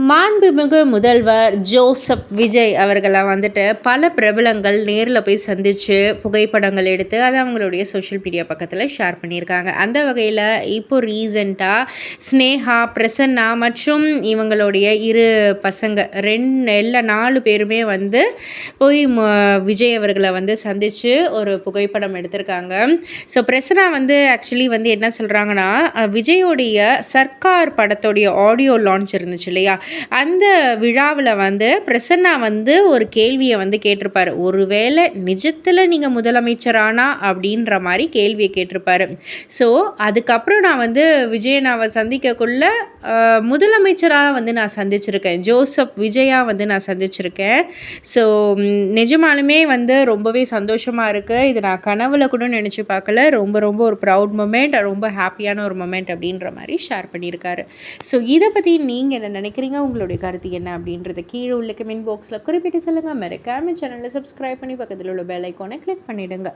மாண்புமிகு முதல்வர் ஜோசப் விஜய் அவர்களை வந்துட்டு பல பிரபலங்கள் நேரில் போய் சந்தித்து புகைப்படங்கள் எடுத்து அதை அவங்களுடைய சோஷியல் மீடியா பக்கத்தில் ஷேர் பண்ணியிருக்காங்க. அந்த வகையில் இப்போ ரீசெண்டாக ஸ்னேகா, பிரசன்னா மற்றும் இவங்களுடைய இரு பசங்க எல்லா 4 பேருமே வந்து போய் விஜய் அவர்களை வந்து சந்தித்து ஒரு புகைப்படம் எடுத்திருக்காங்க. ஸோ பிரசன்னா வந்து ஆக்சுவலி வந்து என்ன சொல்கிறாங்கன்னா, விஜயோடைய சர்க்கார் படத்தோடைய ஆடியோ லான்ச் இருந்துச்சு இல்லையா, அந்த விழாவில் வந்து பிரசன்னா வந்து ஒரு கேள்வியை வந்து கேட்டிருப்பாரு. ஒருவேளை நிஜத்தில் நீங்கள் முதலமைச்சரானா அப்படின்ற மாதிரி கேள்வியை கேட்டிருப்பாரு. ஸோ அதுக்கப்புறம் நான் வந்து விஜயனாவை சந்திக்கக்குள்ள முதலமைச்சராக வந்து நான் சந்திச்சிருக்கேன், ஜோசப் விஜயா வந்து நான் சந்திச்சிருக்கேன். ஸோ நிஜமாலுமே வந்து ரொம்பவே சந்தோஷமாக இருக்குது. இது நான் கனவுல கூட நினச்சி பார்க்கல. ரொம்ப ரொம்ப ஒரு ப்ரவுட் மொமெண்ட், ரொம்ப ஹாப்பியான ஒரு மொமெண்ட் அப்படின்ற மாதிரி ஷேர் பண்ணியிருக்காரு. ஸோ இதை பற்றி நீங்கள் என்ன நினைக்கிறீங்க? உங்களுடைய கருத்து என்ன அப்படின்றத கீழே உள்ள கமெண்ட் பாக்ஸில் குறிப்பிட்டு சொல்லுங்கள். மறக்காம சேனலை சப்ஸ்கிரைப் பண்ணி பக்கத்தில் உள்ள பெல் ஐக்கானை கிளிக் பண்ணிவிடுங்க.